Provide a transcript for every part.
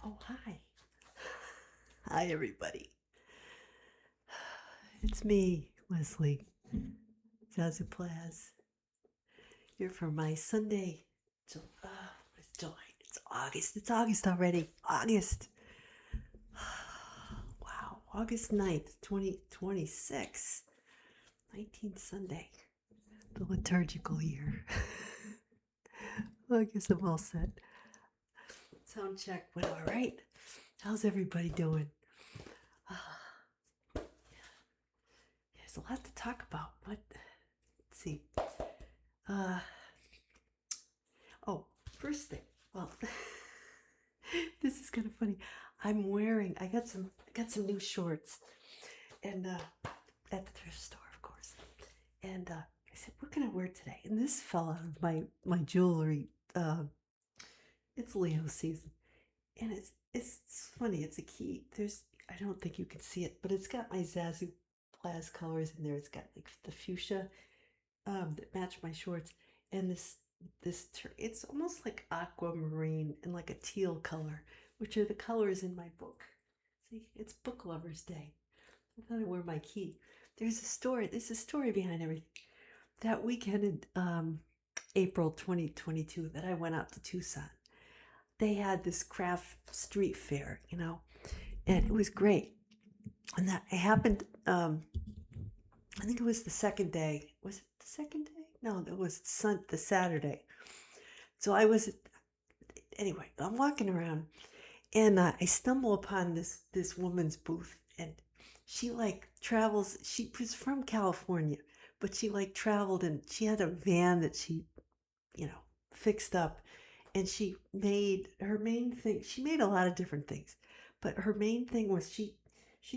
Oh, hi. Hi, everybody. It's me, Leslie, Zazoo Plazz, here for my Sunday. It's July. It's August. It's August already. August. Wow. August 9th, 2026. 19th Sunday. The liturgical year. Well, I guess I'm all set. Sound check went all right. How's everybody doing? There's a lot to talk about. Let's see. Uh, oh, first thing. Well, this is kind of funny. I got some new shorts, and at the thrift store, of course. And I said, what can I wear today? And this fell out of my jewelry. It's Leo season, and it's funny. It's a key. I don't think you can see it, but it's got my Zazoo Plazz colors in there. It's got like the fuchsia that match my shorts, and it's almost like aquamarine and like a teal color, which are the colors in my book. See, it's Book Lovers Day. I thought I'd wear my key. There's a story behind everything. That weekend in April 2022 that I went out to Tucson, they had this craft street fair, and it was great. And that happened, I think it was the second day. Was it the second day? No, it was the Saturday. So anyway, I'm walking around, and I stumble upon this woman's booth, and she like travels. She was from California, but she like traveled, and she had a van that she, fixed up, and she made her main thing. She made a lot of different things, but her main thing was she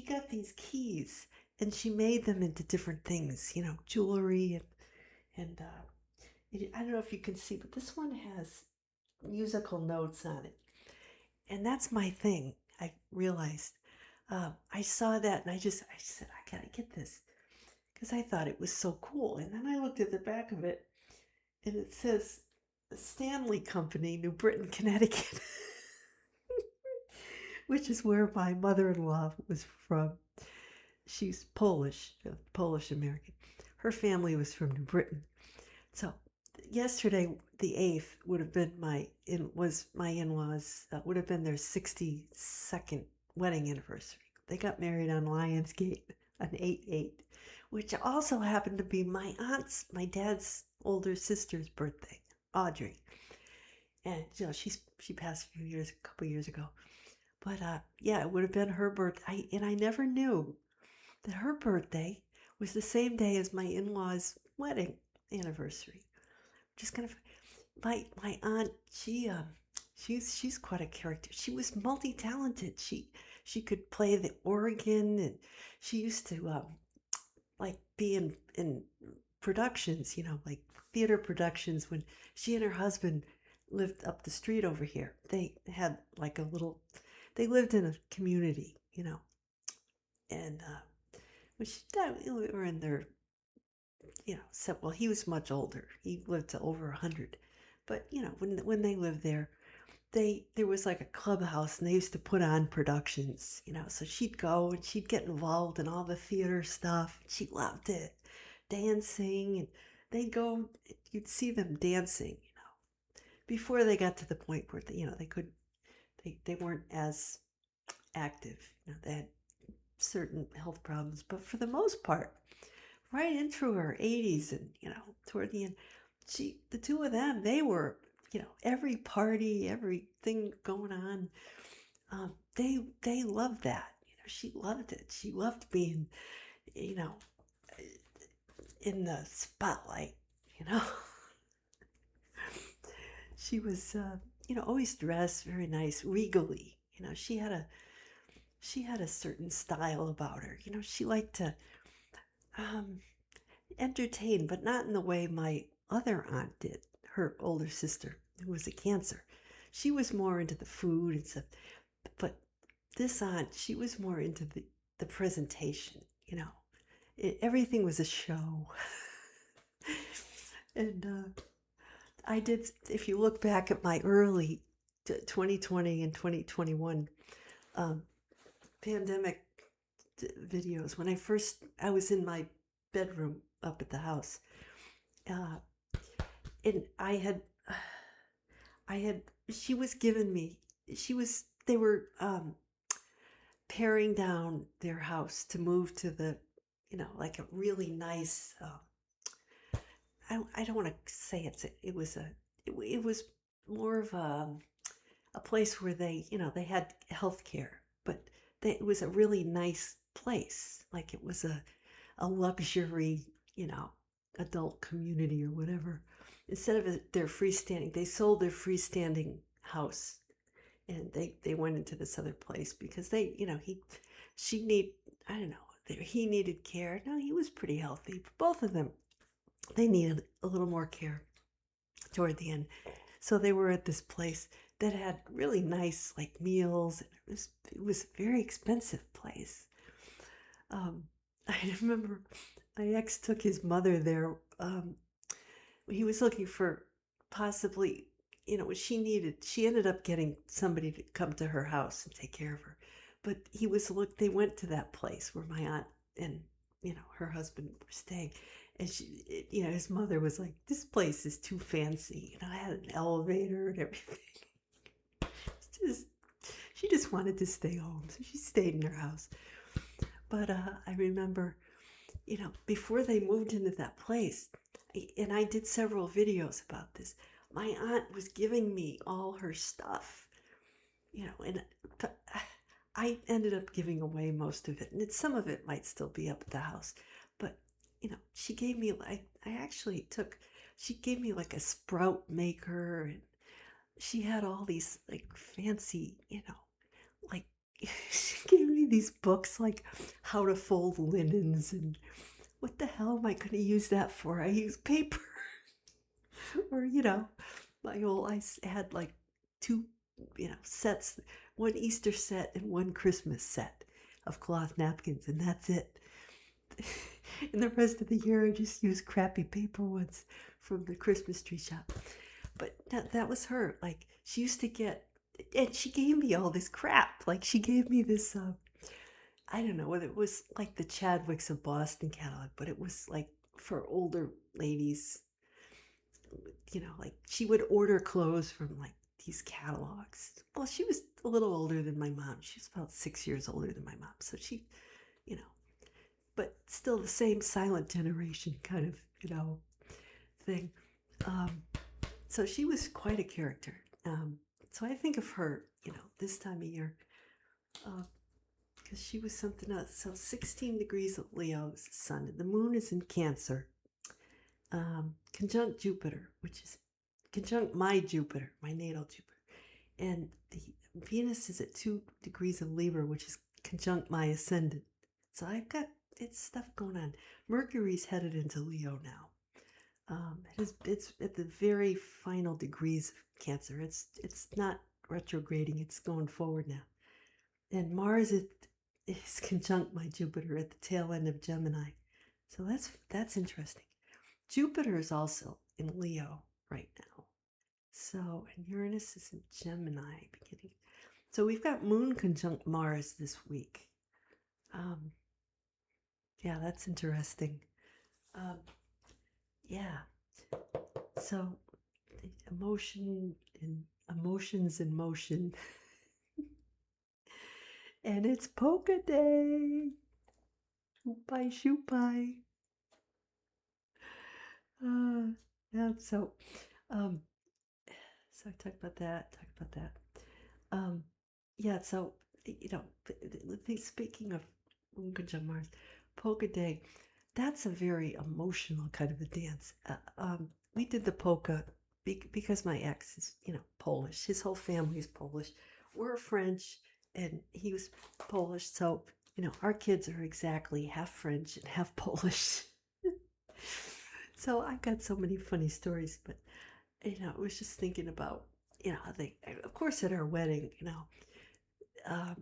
got these keys, and she made them into different things, jewelry and I don't know if you can see, but this one has musical notes on it, and that's my thing. I realized I saw that, and I said I gotta get this because I thought it was so cool. And then I looked at the back of it, and it says Stanley Company, New Britain, Connecticut, which is where my mother-in-law was from. She's Polish, Polish American. Her family was from New Britain. So yesterday, the 8th, would have been my in-laws, would have been their 62nd wedding anniversary. They got married on Lionsgate on 8/8, which also happened to be my dad's older sister's birthday, Audrey. And she passed a couple years ago. But yeah, it would have been her birthday, and I never knew that her birthday was the same day as my in-laws' wedding anniversary. Just kind of my aunt. She's quite a character. She was multi-talented. She could play the organ, and she used to like be in productions, like theater productions. When she and her husband lived up the street over here, they had like they lived in a community, and when we were in their, so, well, he was much older. He lived to over 100. But, when they lived there was like a clubhouse, and they used to put on productions, so she'd go and she'd get involved in all the theater stuff. She loved it, dancing, and they'd go, you'd see them dancing, before they got to the point where they weren't as active. They had certain health problems, but for the most part, right in through her 80s, and toward the end, the two of them, they were, every party, everything going on, they loved that. She loved it. She loved being, in the spotlight. you know she was, always dressed very nice, regally. She had a certain style about her. She liked to um, entertain, but not in the way my other aunt did, her older sister, who was a Cancer. She was more into the food and stuff. But this aunt, she was more into the presentation. Everything was a show. And I did, if you look back at my early 2020 and 2021 um, pandemic videos. When I was in my bedroom up at the house, uh, and she was giving me, they were paring down their house to move to the, like a really nice, I don't want to say it was more of a place where they had health care, but it was a really nice place. Like it was a luxury, adult community or whatever. Instead of their freestanding, they sold their freestanding house, and they went into this other place because she need, I don't know, he needed care. No, he was pretty healthy. But both of them, they needed a little more care toward the end. So they were at this place that had really nice like meals. And it was a very expensive place. I remember my ex took his mother there. He was looking for possibly, what she needed. She ended up getting somebody to come to her house and take care of her. But they went to that place where my aunt and, her husband were staying. And his mother was like, this place is too fancy. I had an elevator and everything. She just wanted to stay home. So she stayed in her house. But I remember, before they moved into that place, and I did several videos about this, my aunt was giving me all her stuff, and I ended up giving away most of it. And some of it might still be up at the house. But, she gave me, she gave me like a sprout maker, and she had all these like fancy, like she gave me these books like how to fold linens, and what the hell am I going to use that for? I use paper. Or I had like two sets, one Easter set and one Christmas set of cloth napkins, and that's it. And the rest of the year I just use crappy paper ones from the Christmas tree shop. But that was her. Like, she used to get, and she gave me all this crap. Like, she gave me this, I don't know whether it was like the Chadwicks of Boston catalog, but it was like for older ladies. Like she would order clothes from like these catalogs. Well, she was a little older than my mom. She was about 6 years older than my mom. So she, you know, but still the same silent generation kind of, thing. Um, so she was quite a character. So I think of her, this time of year, because she was something else. So 16 degrees of Leo is the sun, and the moon is in Cancer, conjunct Jupiter, which is conjunct my Jupiter, my natal Jupiter. And the Venus is at 2 degrees of Libra, which is conjunct my ascendant. So I've got stuff going on. Mercury's headed into Leo now. It's at the very final degrees of Cancer. It's not retrograding. It's going forward now. And Mars is conjunct my Jupiter at the tail end of Gemini. So that's interesting. Jupiter is also in Leo right now. So, and Uranus is in Gemini beginning. So we've got Moon conjunct Mars this week. Yeah, that's interesting. Yeah. So emotions in motion. And it's polka day. Shoot-bye, shoot-bye. Yeah, so I talked about that. Yeah, so, speaking of Moon conjunct Mars, polka day, that's a very emotional kind of a dance. We did the polka because my ex is, Polish. His whole family is Polish. We're French, and he was Polish. So, our kids are exactly half French and half Polish. So I've got so many funny stories, but, I was just thinking about, of course, at our wedding, I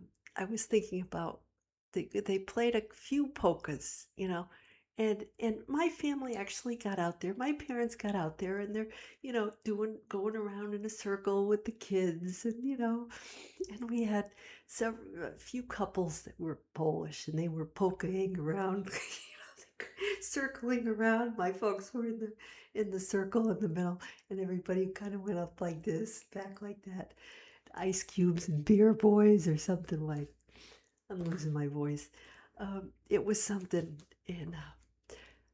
was thinking about they played a few polkas, and my family actually got out there. My parents got out there, and they're, going around in a circle with the kids, and and we had a few couples that were Polish, and they were polkaing around, circling around. My folks were in the circle in the middle, and everybody kind of went up like this, back like that. Ice cubes and beer boys, or something like. I'm losing my voice. It was something, and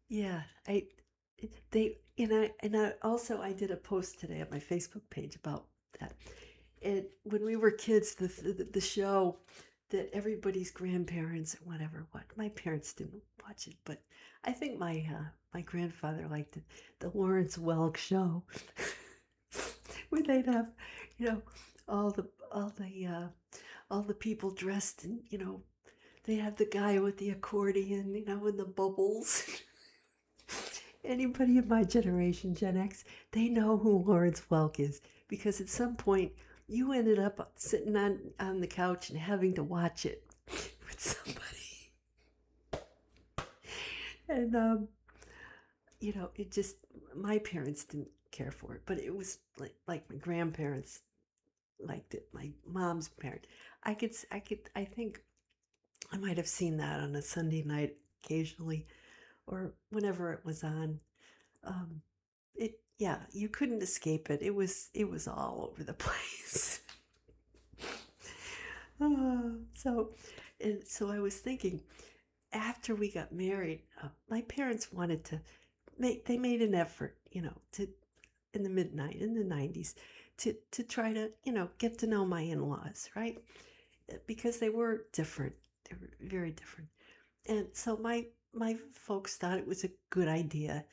yeah, I also I did a post today on my Facebook page about that. And when we were kids, the show that everybody's grandparents or whatever, what my parents didn't watch it, but I think my grandfather liked it, the Lawrence Welk show, where they'd have, you know, all the all the all the people dressed in, they have the guy with the accordion, and the bubbles. Anybody in my generation, Gen X, they know who Lawrence Welk is, because at some point you ended up sitting on the couch and having to watch it with somebody. And, it just, my parents didn't care for it, but it was like my grandparents liked it, my mom's parent. I think I might have seen that on a Sunday night occasionally, or whenever it was on. Um, yeah, you couldn't escape it. It was all over the place. So, and so I was thinking, after we got married, my parents wanted to they made an effort, to in the 90s, to try to, get to know my in-laws, right? Because they were different. They were very different. And so my folks thought it was a good idea.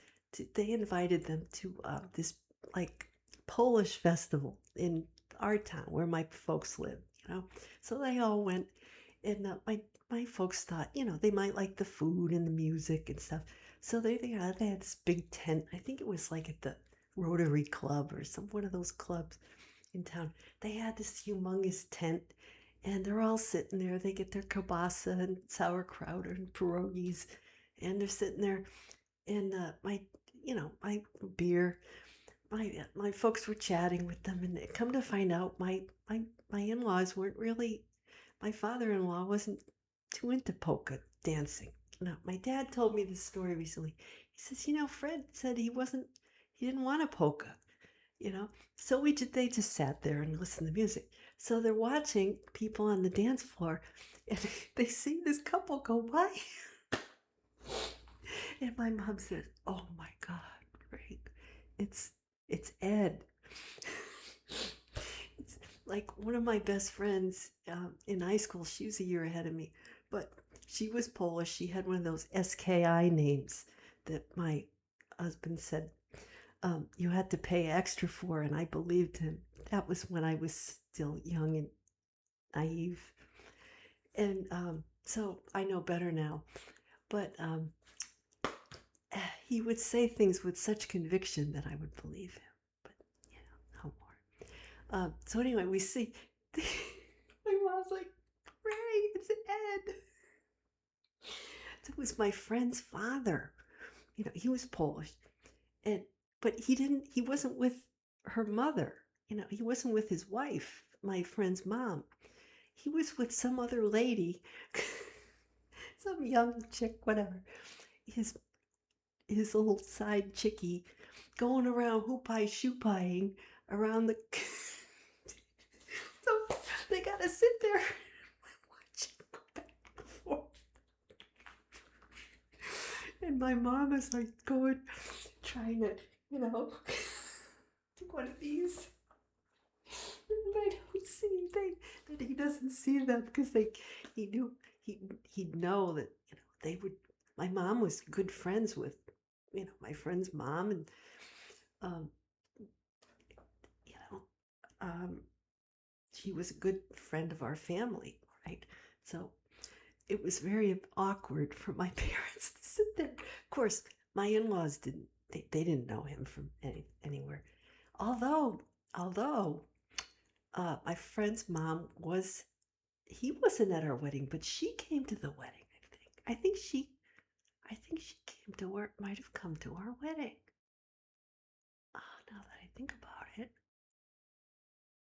They invited them to this like Polish festival in our town where my folks live. So they all went, and my folks thought, they might like the food and the music and stuff. So they had this big tent. I think it was like at the Rotary Club or one of those clubs in town. They had this humongous tent, and they're all sitting there. They get their kielbasa and sauerkraut and pierogies, and they're sitting there, and my beer. My folks were chatting with them, and come to find out, my in-laws weren't really. My father-in-law wasn't too into polka dancing. No, my dad told me this story recently. He says, Fred said he didn't want a polka, you know. So they just sat there and listened to music. So they're watching people on the dance floor, and they see this couple go by. And my mom says, "Oh my God, Frank, it's Ed." It's like one of my best friends in high school. She was a year ahead of me, but she was Polish. She had one of those SKI names that my husband said you had to pay extra for, and I believed him. That was when I was still young and naive, and so I know better now. But he would say things with such conviction that I would believe him. But no more. So anyway, we see. My mom's like, "Ray, it's Ed." So it was my friend's father. He was Polish, and but he wasn't with her mother. He wasn't with his wife, my friend's mom. He was with some other lady, some young chick, whatever. His little side chickie, going around hoopie shoopieing around the. So they gotta sit there and watch him go back and forth. And my mom is like trying to, do one of these. And I don't see that he doesn't see them, because he knew he'd know that they would. My mom was good friends with my friend's mom, and um, you know she was a good friend of our family, right? So it was very awkward for my parents to sit there. Of course, my in-laws didn't. They didn't know him from anywhere. Although my friend's mom he wasn't at our wedding, but she came to the wedding. I think I think she might have come to our wedding. Oh, now that I think about it.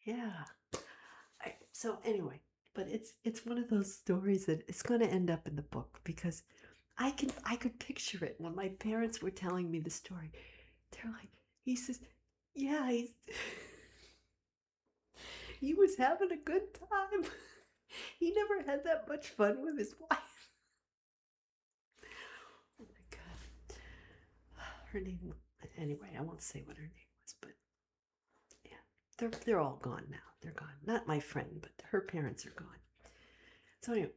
Yeah. So anyway, but it's one of those stories that it's going to end up in the book because I could picture it when my parents were telling me the story. They're like, he says, yeah, he was having a good time. He never had that much fun with his wife. Oh my God. Her name, anyway, I won't say what her name was, but yeah, they're all gone now. They're gone. Not my friend, but her parents are gone. So anyway,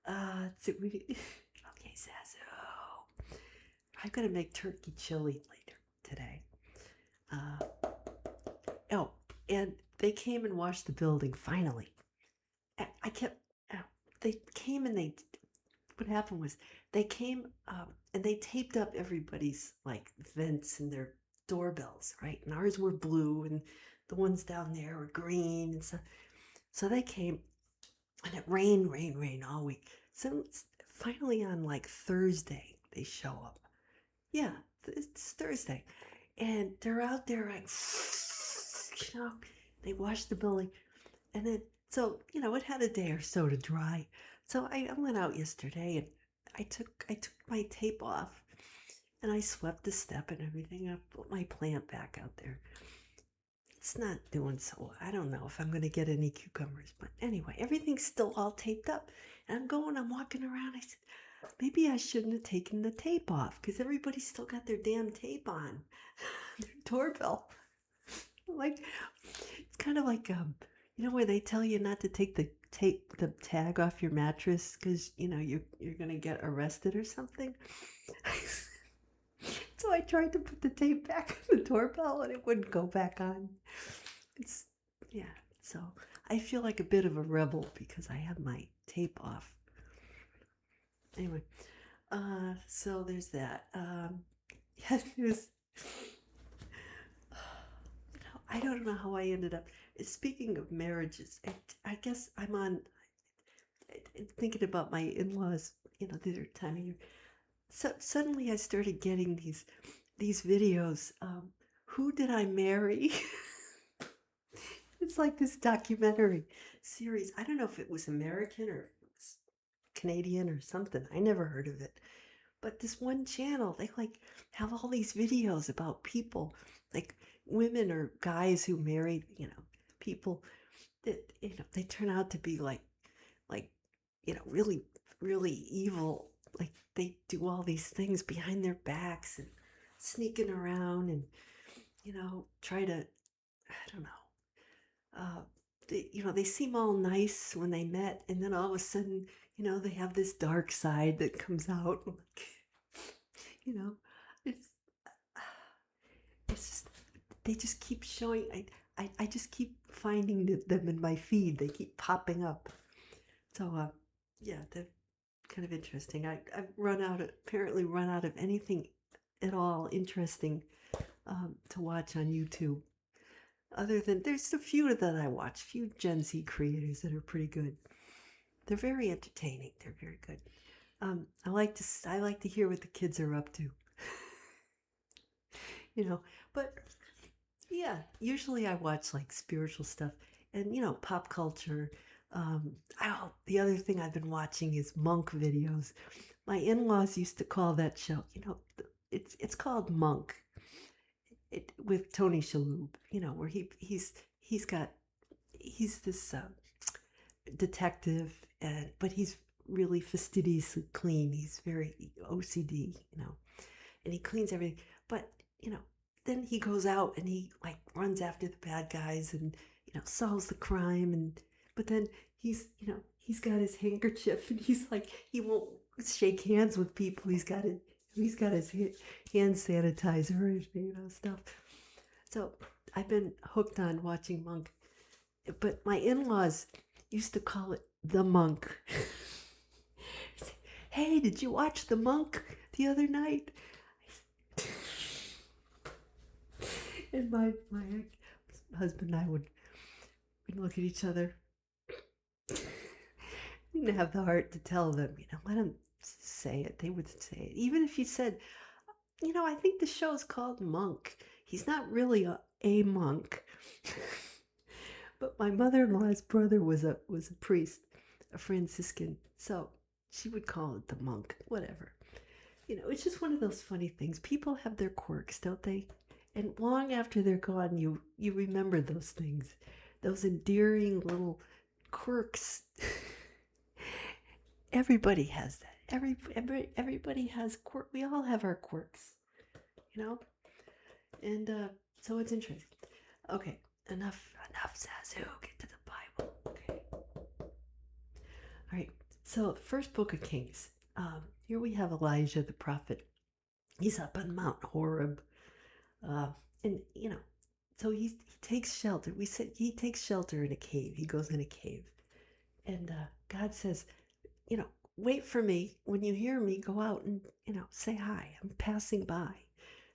so okay, Zazoo. I'm gonna make turkey chili later today. Oh, and they came and washed the building finally. I kept. They came and they. What happened was they came and they taped up everybody's like vents and their doorbells, right? And ours were blue, and the ones down there were green, and so they came, and it rained all week. So finally on like Thursday they show up. Yeah, it's Thursday, and they're out there like, they washed the building, and then so it had a day or so to dry. So I went out yesterday and I took my tape off and I swept the step and everything. I put my plant back out there. It's not doing so well. I don't know if I'm going to get any cucumbers, but anyway, everything's still all taped up. And I'm walking around. I said, maybe I shouldn't have taken the tape off because everybody's still got their damn tape on their doorbell. Like, it's kind of like where they tell you not to take the tag off your mattress because you're gonna get arrested or something. So I tried to put the tape back on the doorbell and it wouldn't go back on. It's yeah. So I feel like a bit of a rebel because I have my tape off. Anyway, so there's that. Yeah, there's. I don't know how I ended up. Speaking of marriages, I guess I'm on thinking about my in-laws. Their time of year. So suddenly I started getting these videos. Who did I marry? It's like this documentary series. I don't know if it was American or it was Canadian or something. I never heard of it. But this one channel, they like have all these videos about people, like women or guys who married, people that they turn out to be like really really evil. Like they do all these things behind their backs and sneaking around and try to, I don't know. They seem all nice when they met, and then all of a sudden, they have this dark side that comes out. Like, it's just they just keep showing. I just keep finding them in my feed. They keep popping up. So yeah, they're kind of interesting. I've apparently run out of anything at all interesting to watch on YouTube. Other than there's a few that I watch, few Gen Z creators that are pretty good. They're very entertaining. They're very good. I like to hear what the kids are up to. But yeah, usually I watch like spiritual stuff and pop culture. The other thing I've been watching is monk videos. My in-laws used to call that show. It's called Monk. With Tony Shalhoub. Where he's this detective, but he's really fastidiously clean. He's very OCD, and he cleans everything. But then he goes out and he like runs after the bad guys and solves the crime. But then he's got his handkerchief and he's like he won't shake hands with people. He's got his hand sanitizer and stuff. So I've been hooked on watching Monk. But my in-laws used to call it The Monk. Hey, did you watch The Monk the other night? And my husband and I would look at each other. Didn't have the heart to tell them, let them say it. They would say it. Even if you said, I think the show's called Monk. He's not really a monk. But my mother-in-law's brother was a priest, a Franciscan. So she would call it the monk, whatever. It's just one of those funny things. People have their quirks, don't they? And long after they're gone, you remember those things, those endearing little quirks. Everybody has that. Everybody has quirk. We all have our quirks, And so it's interesting. Okay, enough Zazoo. Get to the Bible. Okay. All right. So the first book of Kings. Here we have Elijah the prophet. He's up on Mount Horeb, and so he takes shelter. We said he takes shelter in a cave. He goes in a cave, and God says, wait for me. When you hear me, go out and say hi. I'm passing by.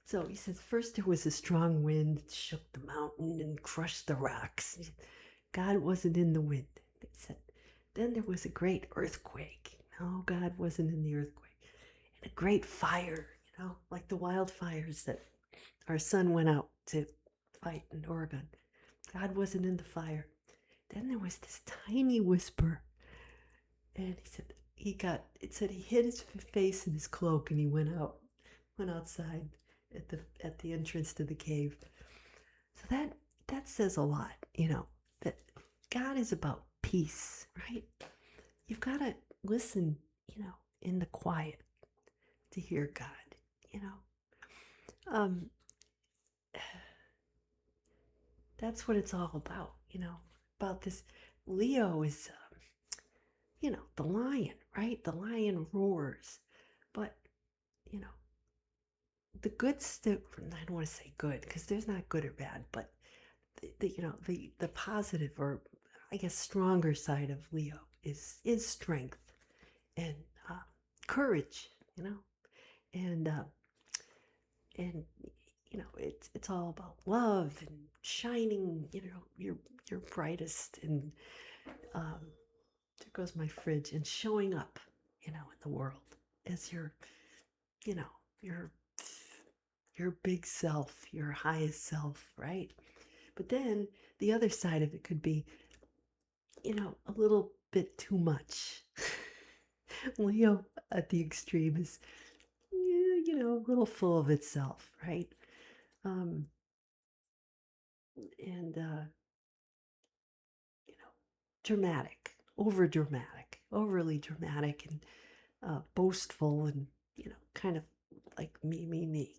So he says, first there was a strong wind, that shook the mountain and crushed the rocks. God wasn't in the wind. He said, then there was a great earthquake. No, God wasn't in the earthquake. And a great fire, like the wildfires that our son went out to fight in Oregon. God wasn't in the fire. Then there was this tiny whisper. And he said, he hid his face in his cloak and he went outside at the entrance to the cave. So that says a lot, that God is about peace, right? You've got to listen, in the quiet to hear God, That's what it's all about, about this. Leo is, the lion, right? The lion roars, but, the good stuff, I don't want to say good because there's not good or bad, but the positive, or I guess stronger side of Leo is strength and courage, and it's all about love and shining, your brightest, and there goes my fridge, and showing up, in the world as your big self, your highest self, right? But then the other side of it could be, a little bit too much. Leo at the extreme is, a little full of itself, right? And dramatic, overly dramatic, and boastful, and kind of like me,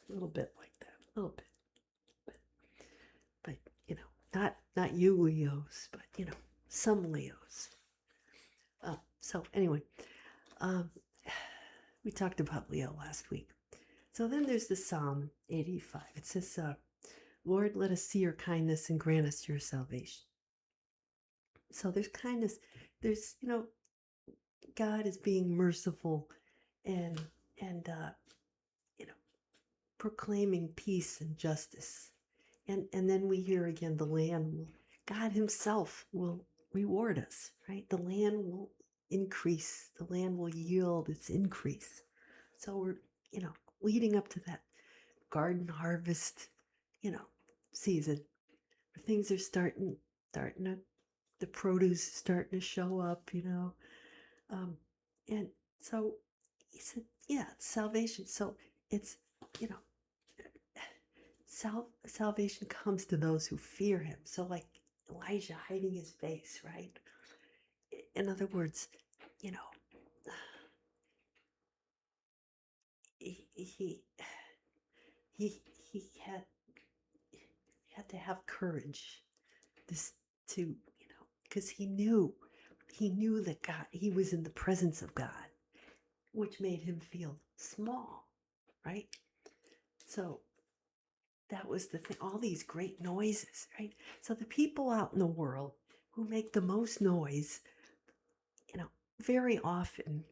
a little bit like that, a little bit, but not you Leos, but some Leos. So anyway, we talked about Leo last week. So then there's the Psalm 85. It says, Lord, let us see your kindness and grant us your salvation. So there's kindness. There's, God is being merciful and proclaiming peace and justice. And then we hear again, God himself will reward us, right? The land will increase. The land will yield its increase. So we're, leading up to that garden harvest, season, where things are starting to, the produce is starting to show up, and so he said, yeah, it's salvation. So it's, salvation comes to those who fear him. So like Elijah hiding his face, right? In other words, he had to have courage to, because he knew that God, he was in the presence of God, which made him feel small, right? So that was the thing, all these great noises, right? So the people out in the world who make the most noise, very often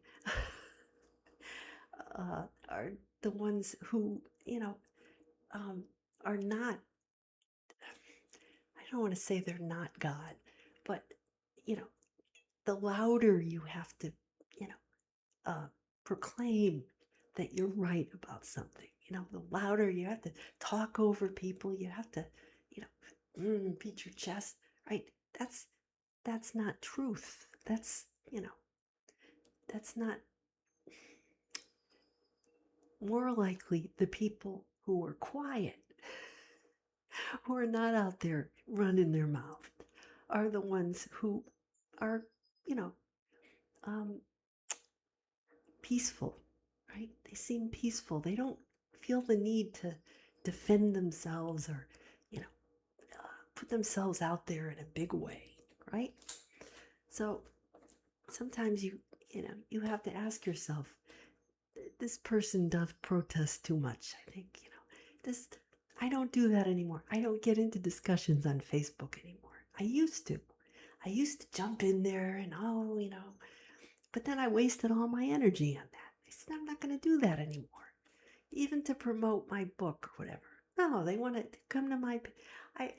are the ones who, are not, I don't want to say they're not God, but, the louder you have to, proclaim that you're right about something. The louder you have to talk over people, you have to, beat your chest, right? That's not truth. That's not. More likely the people who are quiet, who are not out there running their mouth, are the ones who are, you know, um, peaceful, right? They seem peaceful. They don't feel the need to defend themselves or, you know, put themselves out there in a big way, right? So sometimes you have to ask yourself, this person does protest too much. I think, this, I don't do that anymore. I don't get into discussions on Facebook anymore. I used to. I used to jump in there and, but then I wasted all my energy on that. I said, I'm not going to do that anymore. Even to promote my book or whatever. No, they want to come to my, I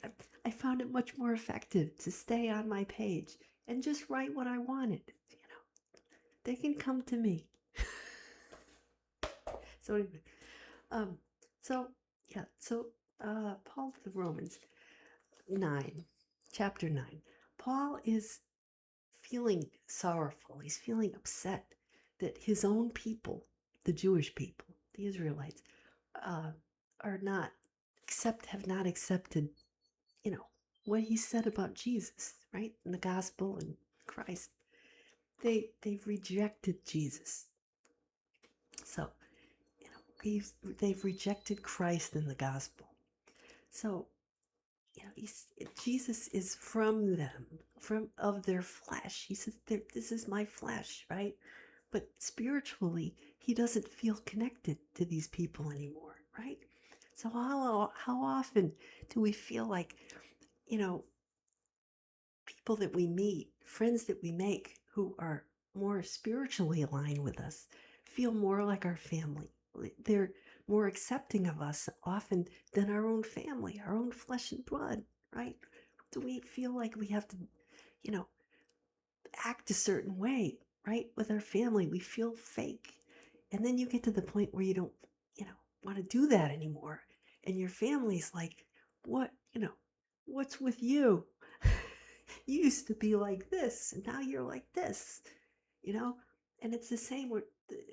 found it much more effective to stay on my page and just write what I wanted. They can come to me. So anyway, Paul to the Romans 9, chapter 9. Paul is feeling sorrowful. He's feeling upset that his own people, the Jewish people, the Israelites, have not accepted, what he said about Jesus, right? In the gospel and Christ. They've rejected Jesus. So, they've rejected Christ in the gospel. So, Jesus is from them, of their flesh. He says, this is my flesh, right? But spiritually, he doesn't feel connected to these people anymore, right? So how often do we feel like, people that we meet, friends that we make who are more spiritually aligned with us, feel more like our family? They're more accepting of us often than our own family, our own flesh and blood, right? Do we feel like we have to, act a certain way, right? With our family, we feel fake. And then you get to the point where you don't, want to do that anymore. And your family's like, what, what's with you? You used to be like this, and now you're like this, And it's the same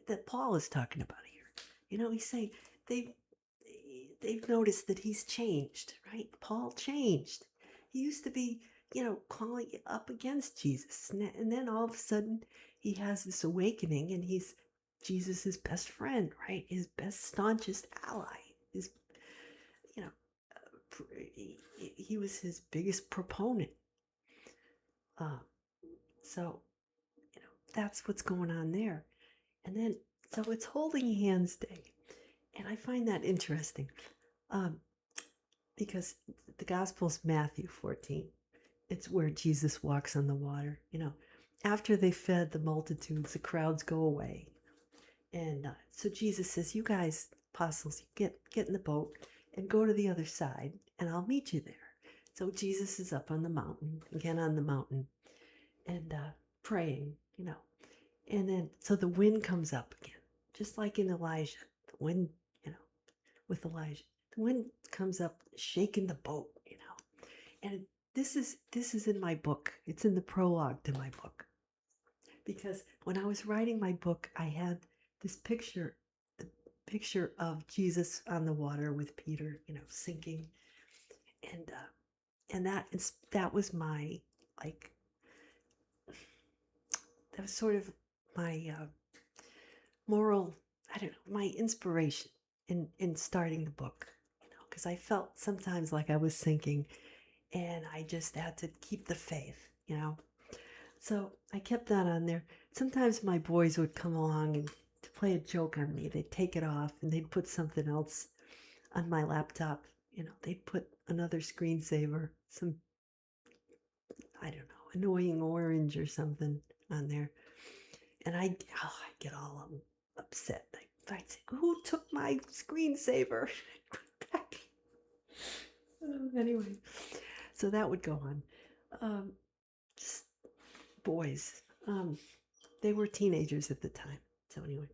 that Paul is talking about here. He's saying they've noticed that he's changed, right? Paul changed. He used to be, calling up against Jesus. And then all of a sudden he has this awakening and he's Jesus's best friend, right? His best, staunchest ally. His, he was his biggest proponent. So, that's what's going on there. And then, so it's Holding Hands Day. And I find that interesting because the Gospel's Matthew 14. It's where Jesus walks on the water. After they fed the multitudes, the crowds go away. And so Jesus says, you guys, apostles, get in the boat and go to the other side and I'll meet you there. So Jesus is up on the mountain, again on the mountain, and praying, And then, so the wind comes up again, just like in Elijah. The wind, with Elijah. The wind comes up, shaking the boat, And this is in my book. It's in the prologue to my book. Because when I was writing my book, I had this picture, the picture of Jesus on the water with Peter, sinking. And that was my, that was sort of my moral, I don't know, my inspiration in starting the book, because I felt sometimes like I was sinking and I just had to keep the faith, So I kept that on there. Sometimes my boys would come along and to play a joke on me. They'd take it off and they'd put something else on my laptop. They'd put another screensaver, some, I don't know, annoying orange or something on there. And I'd get all upset. I'd say, who took my screensaver? Back. Anyway, so that would go on. Just boys. They were teenagers at the time. So anyway,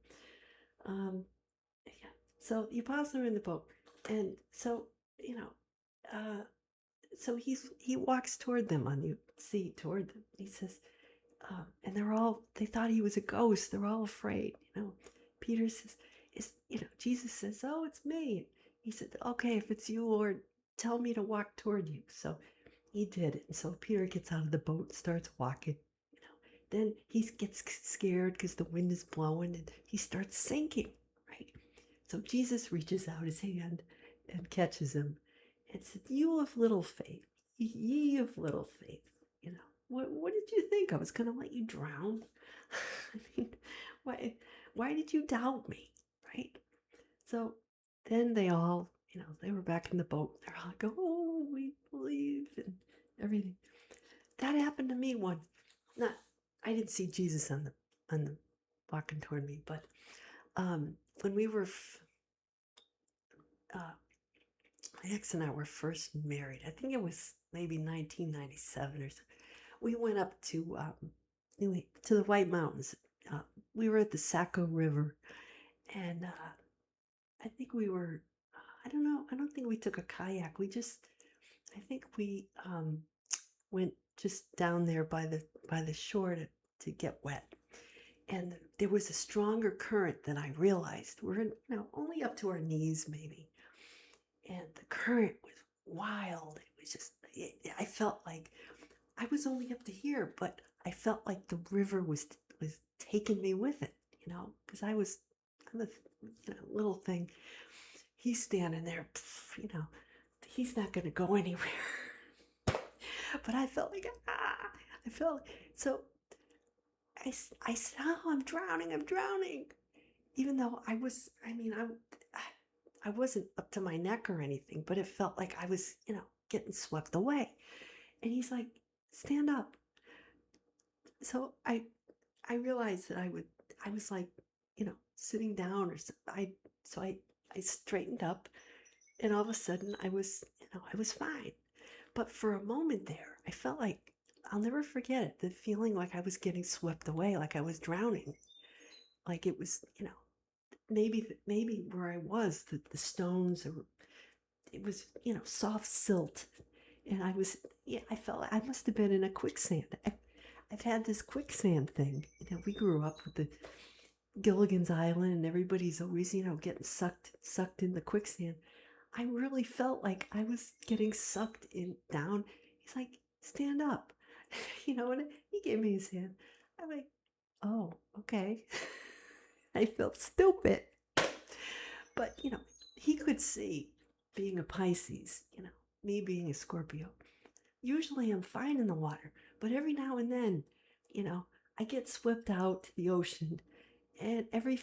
yeah. So you pause are in the boat, and so you know, uh, so he walks toward them on the sea toward them. He says, and they thought he was a ghost. They're all afraid. Peter says, Jesus says, oh, it's me. He said, okay, if it's you, Lord, tell me to walk toward you. So he did it. And so Peter gets out of the boat, starts walking. Then he gets scared because the wind is blowing and he starts sinking, right? So Jesus reaches out his hand and catches him and said, you of little faith, ye of little faith. What did you think? I was going to let you drown? I mean, why did you doubt me, right? So then they all, they were back in the boat. They're all like, oh, we believe and everything. That happened to me once. Not, I didn't see Jesus on the walking toward me, but when we were, my ex and I were first married. I think it was maybe 1997 or so. We went up to the White Mountains. We were at the Saco River, and I think we were. I don't know. I don't think we took a kayak. I think we went just down there by the shore to get wet. And there was a stronger current than I realized. We're only up to our knees maybe, and the current was wild. It was just. I felt like I was only up to here, but I felt like the river was taking me with it, because I'm a little thing. He's standing there, he's not going to go anywhere. But I felt like, so I said, oh, I'm drowning. Even though I wasn't up to my neck or anything, but it felt like I was, getting swept away. And he's like, stand up. So I realized that I was like, sitting down or something. So I straightened up, and all of a sudden I was fine. But for a moment there, I felt like, I'll never forget it, the feeling like I was getting swept away, like I was drowning. Like it was, maybe where I was, the stones, or it was, soft silt. And I felt like I must have been in a quicksand. I've had this quicksand thing. We grew up with the Gilligan's Island, and everybody's always, getting sucked in the quicksand. I really felt like I was getting sucked in down. He's like, stand up, and he gave me his hand. I'm like, oh, okay. I felt stupid, but he could see, being a Pisces, me being a Scorpio. Usually I'm fine in the water, but every now and then, I get swept out to the ocean, and every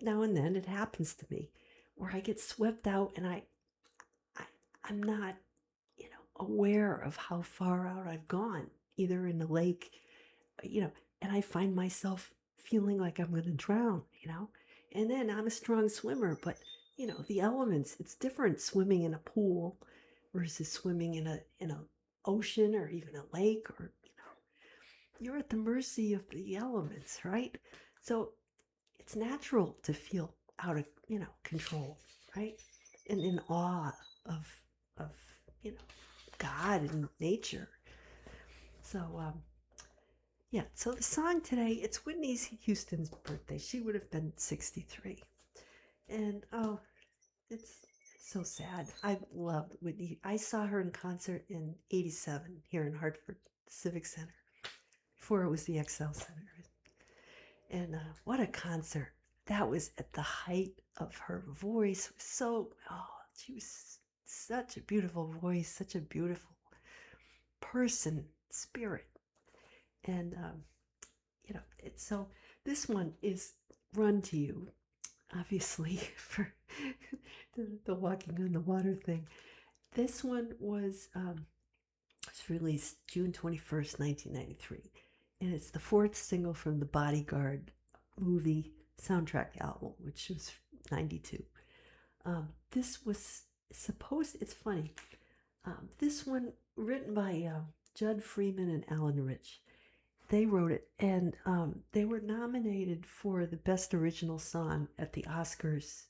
now and then it happens to me where I get swept out, and I'm not, aware of how far out I've gone, either in the lake, and I find myself feeling like I'm going to drown, and then I'm a strong swimmer, but the elements, it's different swimming in a pool versus swimming in a ocean or even a lake, or you're at the mercy of the elements, right? So it's natural to feel out of control, right? And in awe of God and nature. So yeah, so the song today, it's Whitney Houston's birthday. She would have been 63. And oh, it's so sad. I loved Whitney. I saw her in concert in 87 here in Hartford Civic Center, before it was the XL Center. And what a concert. That was at the height of her voice. She was such a beautiful voice, such a beautiful person, spirit. And, so this one is Run to You, obviously, for the walking on the water thing. This one was released June 21st, 1993. And it's the fourth single from the Bodyguard movie soundtrack album, which was 92. This was it's funny. This one, written by Judd Freeman and Alan Rich. they wrote it, and they were nominated for the Best Original Song at the Oscars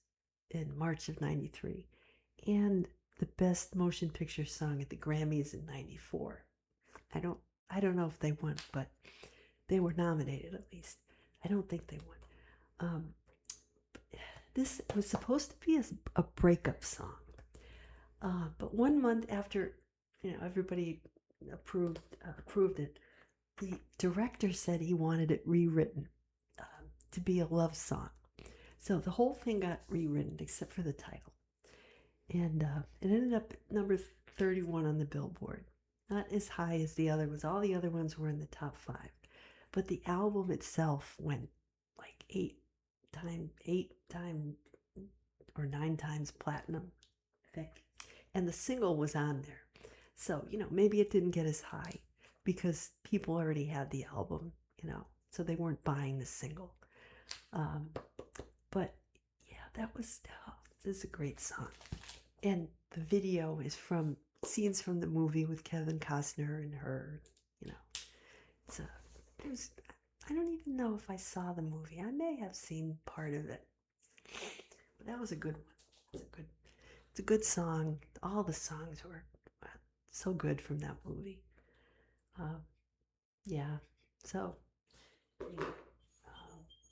in March of '93, and the Best Motion Picture Song at the Grammys in '94. I don't know if they won, but they were nominated at least. I don't think they won. This was supposed to be a breakup song, but 1 month after everybody approved it, the director said he wanted it rewritten to be a love song. So the whole thing got rewritten except for the title, and it ended up at number 31 on the Billboard. Not as high as the other ones. All the other ones were in the top 5, but the album itself went like 8 times or 9 times platinum, I think. And the single was on there. So, maybe it didn't get as high because people already had the album, so they weren't buying the single. But yeah, this is a great song. And the video is from scenes from the movie with Kevin Costner and her, I don't even know if I saw the movie. I may have seen part of it. But that was a good one. It's a good song. All the songs were so good from that movie. Yeah. So,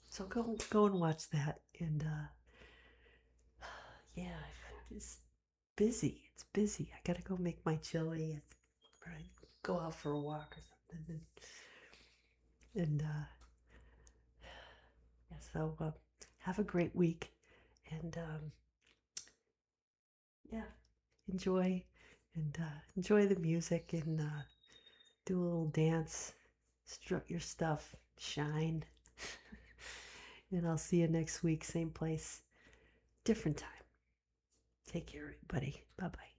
so go and watch that. And yeah, it's busy. It's busy. I gotta go make my chili and go out for a walk or something. And yeah. So have a great week. And yeah, enjoy the music and do a little dance, strut your stuff, shine. And I'll see you next week, same place, different time. Take care, everybody. Bye-bye.